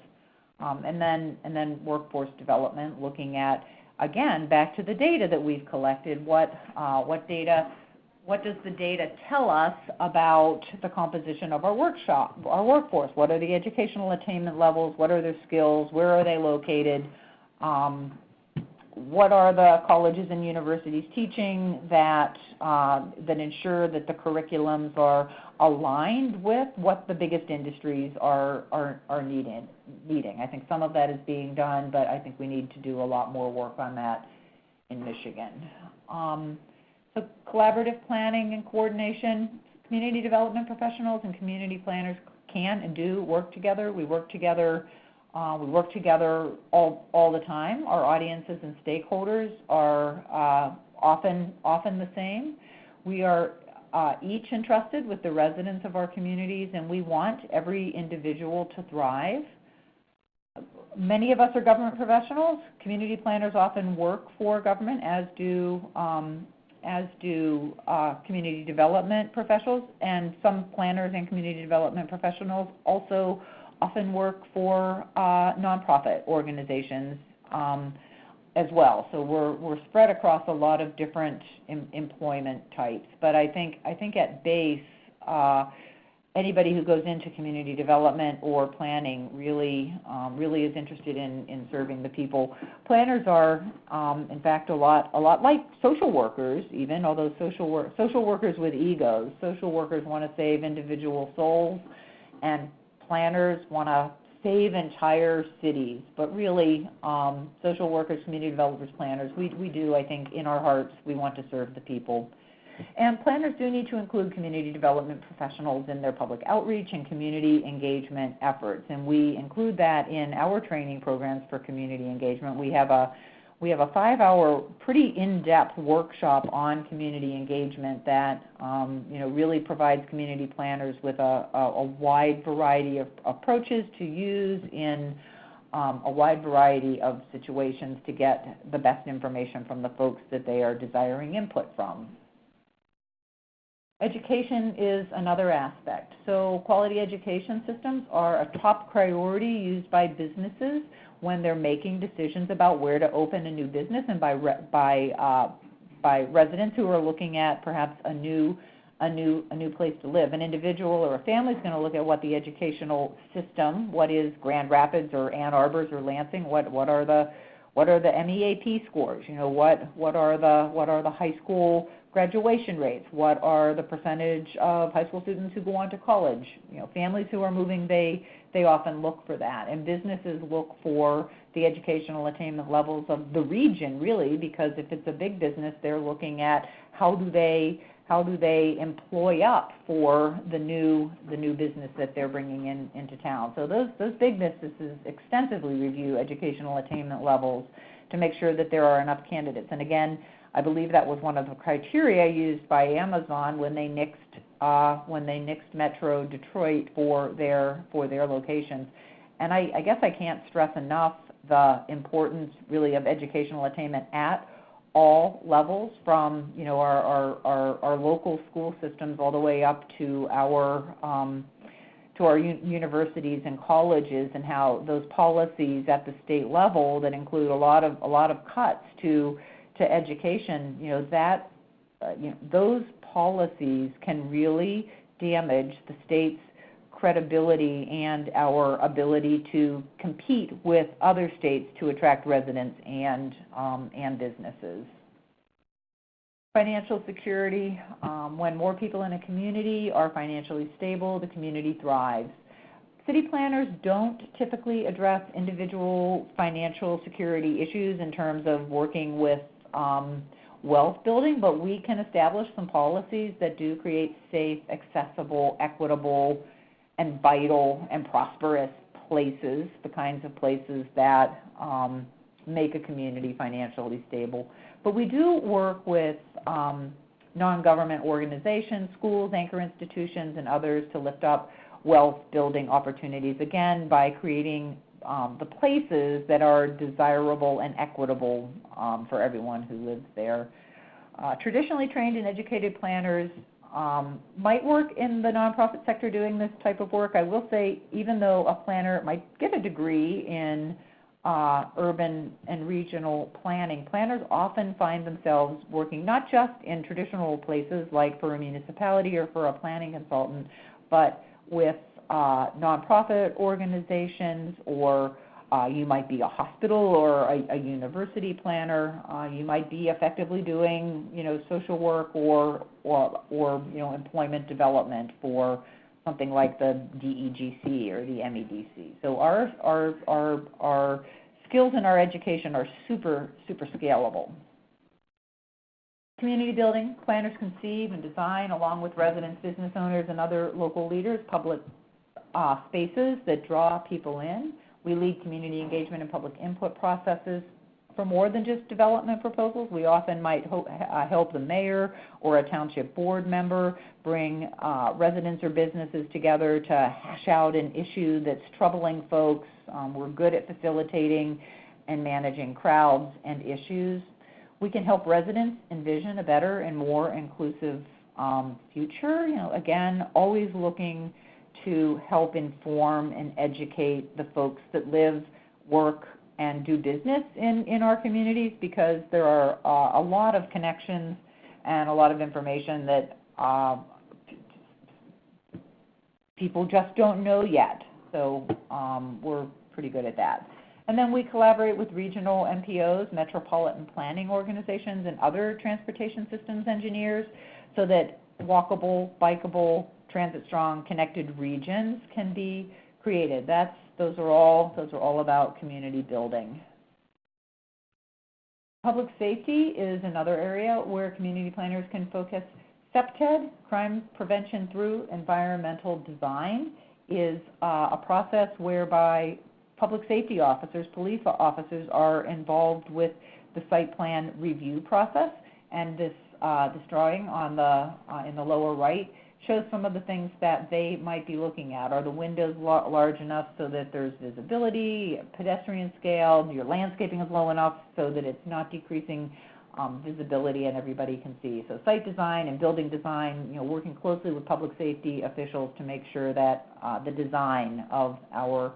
And then workforce development, looking at, again, back to the data that we've collected. What does the data tell us about the composition of our workforce? What are the educational attainment levels? What are their skills? Where are they located? What are the colleges and universities teaching that ensure that the curriculums are aligned with what the biggest industries are needing? I think some of that is being done, but I think we need to do a lot more work on that in Michigan. So collaborative planning and coordination, community development professionals and community planners can and do work together. We work together all the time. Our audiences and stakeholders are often the same. We are each entrusted with the residents of our communities, and we want every individual to thrive. Many of us are government professionals. Community planners often work for government, as do community development professionals, and some planners and community development professionals also often work for nonprofit organizations as well. So we're spread across a lot of different employment types. But I think at base, anybody who goes into community development or planning really is interested in serving the people. Planners are, in fact, a lot like social workers, even, although social workers with egos. Social workers want to save individual souls, and planners want to save entire cities. But really, social workers, community developers, planners, we do, I think, in our hearts, we want to serve the people. And planners do need to include community development professionals in their public outreach and community engagement efforts, and we include that in our training programs for community engagement. We have a 5-hour, pretty in-depth workshop on community engagement that really provides community planners with a wide variety of approaches to use in a wide variety of situations to get the best information from the folks that they are desiring input from. Education is another aspect. So quality education systems are a top priority used by businesses when they're making decisions about where to open a new business, and by residents who are looking at perhaps a new place to live. An individual or a family is going to look at what the educational system, what is Grand Rapids or Ann Arbor's or Lansing, what are the MEAP scores? What are the high school graduation rates? What are the percentage of high school students who go on to college? Families who are moving, they often look for that. And businesses look for the educational attainment levels of the region, really, because if it's a big business, they're looking at how do they employ up for the new business that they're bringing into town. So those big businesses extensively review educational attainment levels to make sure that there are enough candidates. And again, I believe that was one of the criteria used by Amazon when they nixed Metro Detroit for their locations. And I guess I can't stress enough the importance, really, of educational attainment at all levels, from our local school systems all the way up to our universities and colleges, and how those policies at the state level that include a lot of cuts to education, those policies can really damage the state's credibility and our ability to compete with other states to attract residents and businesses. Financial security. When more people in a community are financially stable, the community thrives. City planners don't typically address individual financial security issues in terms of working with wealth building, but we can establish some policies that do create safe, accessible, equitable, and vital and prosperous places, the kinds of places that make a community financially stable. But we do work with non-government organizations, schools, anchor institutions, and others to lift up wealth building opportunities, again, by creating the places that are desirable and equitable for everyone who lives there. Traditionally trained and educated planners might work in the nonprofit sector doing this type of work. I will say, even though a planner might get a degree in urban and regional planning, planners often find themselves working not just in traditional places like for a municipality or for a planning consultant, but with nonprofit organizations, or you might be a hospital or a university planner. You might be effectively doing, social work or employment development for something like the DEGC or the MEDC. So our skills in our education are super scalable. Community building, planners conceive and design, along with residents, business owners, and other local leaders, public spaces that draw people in. We lead community engagement and public input processes for more than just development proposals. We often might help the mayor or a township board member bring residents or businesses together to hash out an issue that's troubling folks. We're good at facilitating and managing crowds and issues. We can help residents envision a better and more inclusive future. Again, always looking to help inform and educate the folks that live, work, and do business in our communities, because there are a lot of connections and a lot of information that people just don't know yet. So we're pretty good at that. And then we collaborate with regional MPOs, metropolitan planning organizations, and other transportation systems engineers so that walkable, bikeable, transit-strong, connected regions can be created. Those are all about community building. Public safety is another area where community planners can focus. CPTED, crime prevention through environmental design, is a process whereby public safety officers, police officers, are involved with the site plan review process. And this drawing on in the lower right shows some of the things that they might be looking at. Are the windows large enough so that there's visibility, pedestrian scale, your landscaping is low enough so that it's not decreasing visibility and everybody can see. So site design and building design, working closely with public safety officials to make sure that the design of our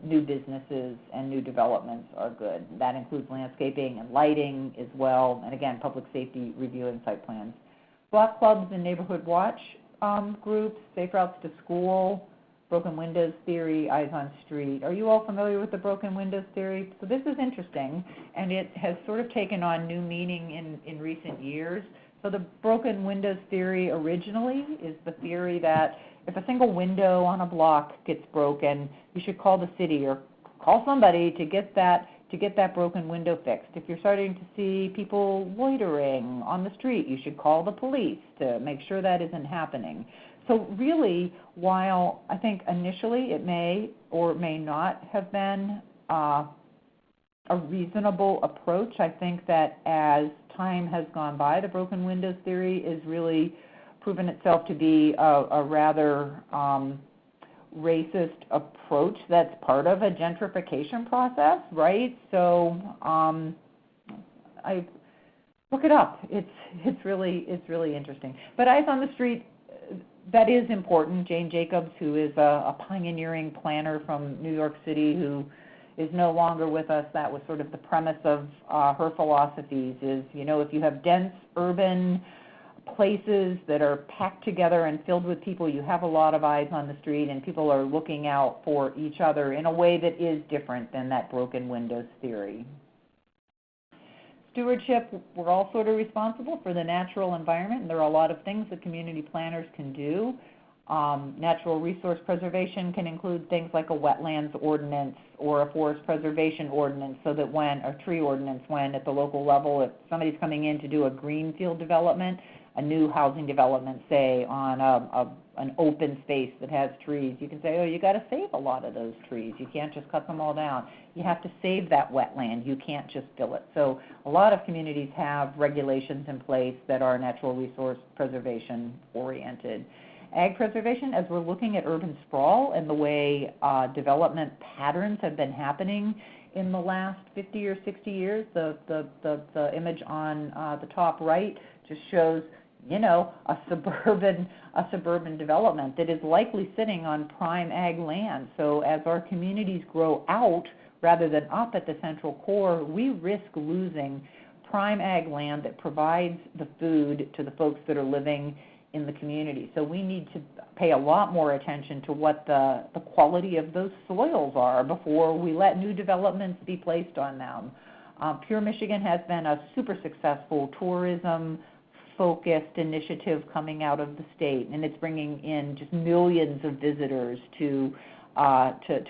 new businesses and new developments are good. That includes landscaping and lighting as well, and again, public safety reviewing site plans. Block clubs and neighborhood watch groups, safe routes to school, broken windows theory, eyes on street. Are you all familiar with the broken windows theory? So this is interesting, and it has sort of taken on new meaning in recent years. So the broken windows theory originally is the theory that if a single window on a block gets broken, you should call the city or call somebody to get that broken window fixed. If you're starting to see people loitering on the street, you should call the police to make sure that isn't happening. So really, while I think initially it may or may not have been a reasonable approach, I think that as time has gone by, the broken windows theory is really proven itself to be a rather racist approach that's part of a gentrification process, right? So I look it up. It's really interesting. But eyes on the street, that is important. Jane Jacobs, who is a pioneering planner from New York City, who is no longer with us, that was sort of the premise of her philosophies is, if you have dense urban places that are packed together and filled with people, you have a lot of eyes on the street and people are looking out for each other in a way that is different than that broken windows theory. Stewardship, we're all sort of responsible for the natural environment, and there are a lot of things that community planners can do. Natural resource preservation can include things like a wetlands ordinance or a forest preservation ordinance, so that when, a tree ordinance, when at the local level, if somebody's coming in to do a greenfield development, a new housing development, say, on an open space that has trees, you can say, oh, you got to save a lot of those trees. You can't just cut them all down. You have to save that wetland. You can't just fill it. So a lot of communities have regulations in place that are natural resource preservation oriented. Ag preservation, as we're looking at urban sprawl and the way development patterns have been happening in the last 50 or 60 years, the image on the top right just shows, you know, a suburban development that is likely sitting on prime ag land. So as our communities grow out rather than up at the central core, we risk losing prime ag land that provides the food to the folks that are living in the community. So we need to pay a lot more attention to what the quality of those soils are before we let new developments be placed on them. Pure Michigan has been a super successful tourism-focused initiative coming out of the state, and it's bringing in just millions of visitors to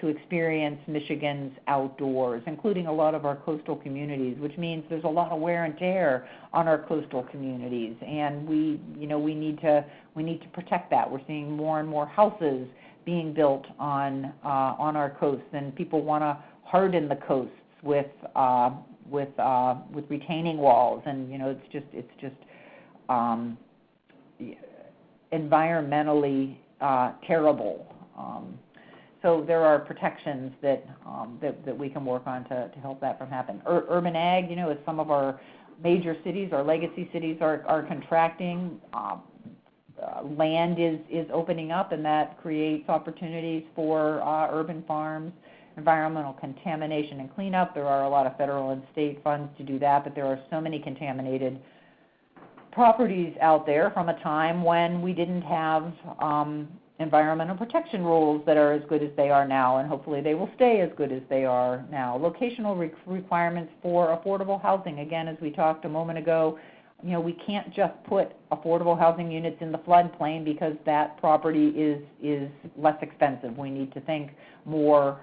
experience Michigan's outdoors, including a lot of our coastal communities, which means there's a lot of wear and tear on our coastal communities, and we need to protect that. We're seeing more and more houses being built on our coasts, and people want to harden the coasts with retaining walls, and it's just environmentally terrible. So there are protections that we can work on to help that from happening. Urban ag, as some of our major cities, our legacy cities are contracting, land is opening up, and that creates opportunities for urban farms. Environmental contamination and cleanup, there are a lot of federal and state funds to do that, but there are so many contaminated properties out there from a time when we didn't have environmental protection rules that are as good as they are now, and hopefully they will stay as good as they are now. Locational requirements for affordable housing. Again, as we talked a moment ago, we can't just put affordable housing units in the floodplain because that property is less expensive. We need to think more,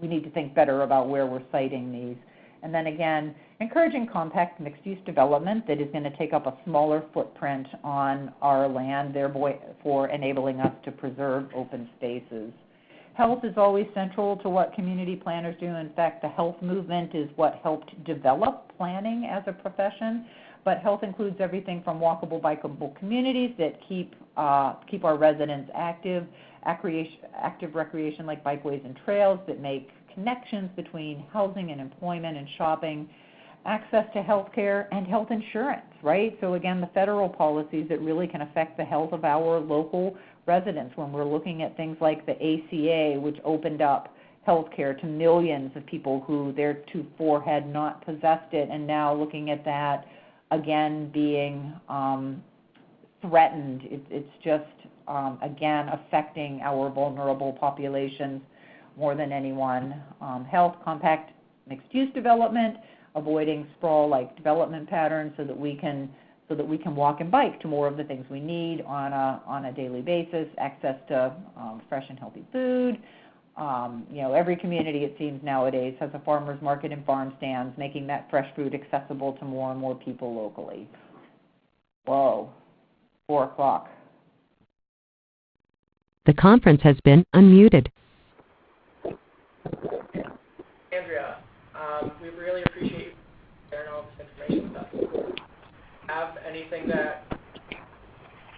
we need to think better about where we're siting these. And then again, encouraging compact mixed-use development that is going to take up a smaller footprint on our land, therefore enabling us to preserve open spaces. Health is always central to what community planners do. In fact, the health movement is what helped develop planning as a profession. But health includes everything from walkable, bikeable communities that keep our residents active recreation like bikeways and trails that make connections between housing and employment and shopping, access to health care and health insurance, right? So again, the federal policies that really can affect the health of our local residents when we're looking at things like the ACA, which opened up health care to millions of people who theretofore had not possessed it, and now looking at that again being threatened. It's just, again, affecting our vulnerable populations more than anyone. Health, compact mixed-use development, avoiding sprawl-like development patterns so that we can walk and bike to more of the things we need on a daily basis. Access to fresh and healthy food. Every community, it seems nowadays, has a farmer's market and farm stands, making that fresh food accessible to more and more people locally. Whoa, 4 o'clock. The conference has been unmuted. Andrea, we really appreciate you sharing all this information with us. Have anything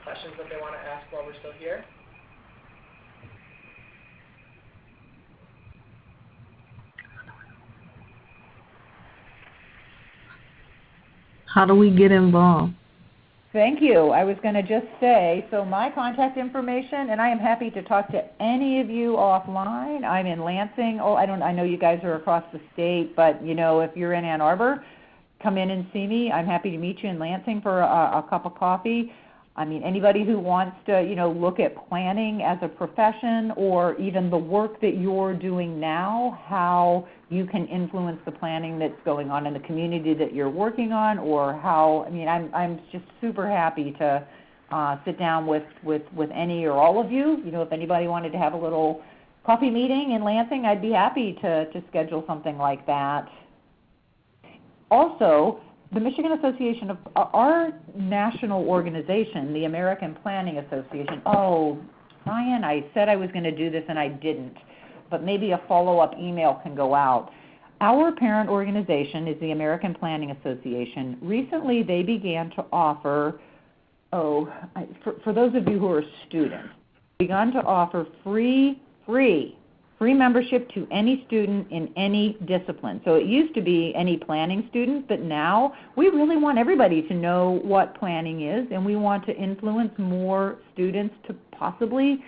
questions that they want to ask while we're still here? How do we get involved? Thank you. I was going to just say, so my contact information, and I am happy to talk to any of you offline. I'm in Lansing. I know you guys are across the state, but if you're in Ann Arbor, come in and see me. I'm happy to meet you in Lansing for a cup of coffee. I mean, anybody who wants to, look at planning as a profession, or even the work that you're doing now, how you can influence the planning that's going on in the community that you're working on, or how, I'm just super happy to sit down with any or all of you. If anybody wanted to have a little coffee meeting in Lansing, I'd be happy to schedule something like that. Also, the Michigan Association of our national organization, the American Planning Association. Oh, Ryan, I said I was going to do this and I didn't, but maybe a follow-up email can go out. Our parent organization is the American Planning Association. Recently, they began to offer, for those of you who are students, begun to offer free membership to any student in any discipline. So it used to be any planning student, but now we really want everybody to know what planning is, and we want to influence more students to possibly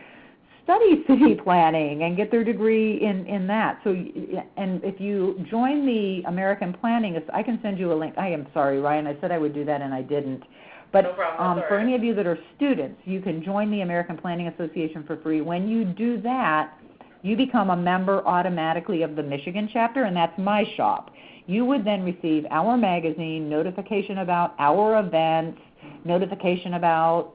study city planning and get their degree in that. So, and if you join the American Planning, I can send you a link. I am sorry, Ryan, I said I would do that and I didn't. But no problem, for any of you that are students, you can join the American Planning Association for free. When you do that, you become a member automatically of the Michigan chapter, and that's my shop. You would then receive our magazine, notification about our events, notification about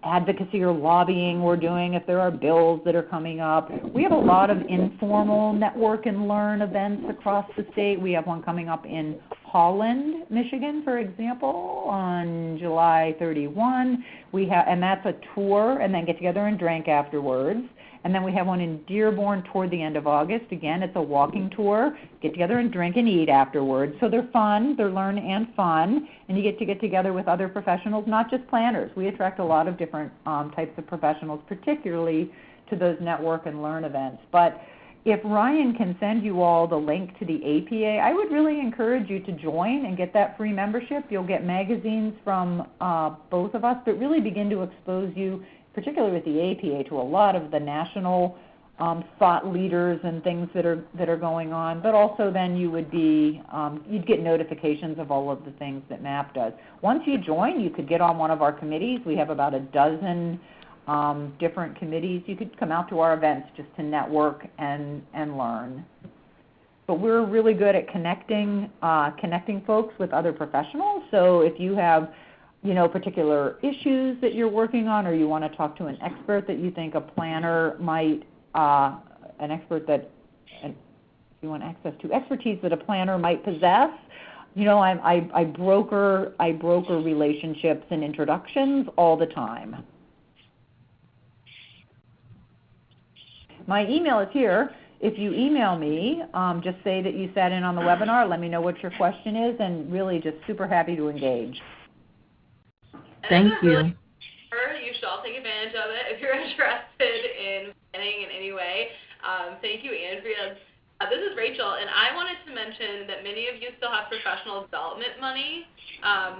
advocacy or lobbying we're doing if there are bills that are coming up. We have a lot of informal network and learn events across the state. We have one coming up in Holland, Michigan, for example, on July 31. And that's a tour, and then get together and drink afterwards. And then we have one in Dearborn toward the end of August. Again, it's a walking tour. Get together and drink and eat afterwards. So they're fun, they're learn and fun, and you get together with other professionals, not just planners. We attract a lot of different types of professionals, particularly to those network and learn events. But if Ryan can send you all the link to the APA, I would really encourage you to join and get that free membership. You'll get magazines from both of us that really begin to expose you, particularly with the APA, to a lot of the national thought leaders and things that are going on. But also then you would be you'd get notifications of all of the things that MAP does. Once you join, you could get on one of our committees. We have about a dozen different committees. You could come out to our events just to network and learn. But we're really good at connecting folks with other professionals. So if you have particular issues that you're working on, or you want to talk to an expert that you think a planner might, an expert that, if you want access to expertise that a planner might possess, I broker relationships and introductions all the time. My email is here. If you email me, just say that you sat in on the webinar, let me know what your question is, and really just super happy to engage. Thank you. Really, you should all take advantage of it if you're interested in planning in any way. Thank you, Andrea. This is Rachel, and I wanted to mention that many of you still have professional development money.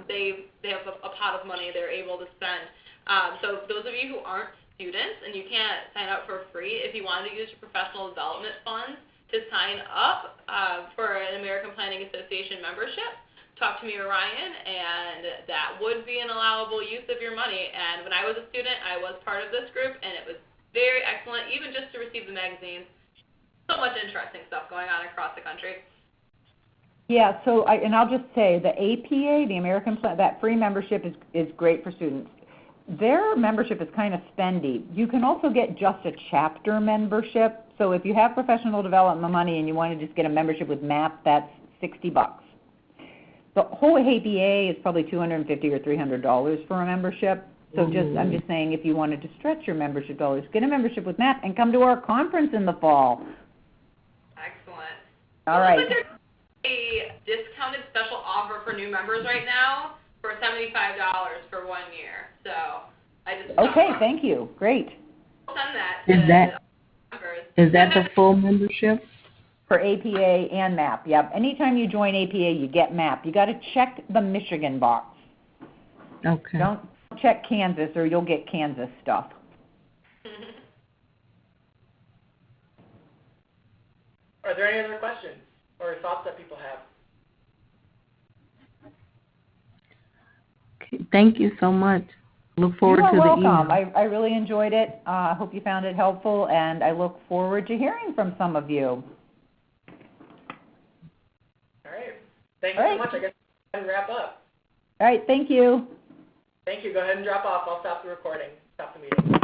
They have a pot of money they're able to spend. So those of you who aren't students and you can't sign up for free, if you want to use your professional development funds to sign up for an American Planning Association membership, talk to me or Ryan, and that would be an allowable use of your money. And when I was a student, I was part of this group, and it was very excellent, even just to receive the magazines. So much interesting stuff going on across the country. Yeah, so I'll just say the APA, the American Plan, that free membership is great for students. Their membership is kind of spendy. You can also get just a chapter membership. So if you have professional development money and you want to just get a membership with MAP, that's $60. The whole APA is probably $250 or $300 for a membership. So I'm just saying, if you wanted to stretch your membership dollars, get a membership with MAP and come to our conference in the fall. Excellent. All right. Looks like there's a discounted special offer for new members right now for $75 for 1 year. So I just okay. Thank you. Great. We'll send that to members. Is that the full membership? For APA and MAP, yep. Anytime you join APA, you get MAP. You got to check the Michigan box. Okay. Don't check Kansas, or you'll get Kansas stuff. Are there any other questions or thoughts that people have? Okay. Thank you so much. Look forward You to the are welcome. email. I really enjoyed it. I hope you found it helpful, and I look forward to hearing from some of you. All right. Thank you All so right. much. I guess we can wrap up. All right, thank you. Thank you. Go ahead and drop off. I'll stop the recording. Stop the meeting.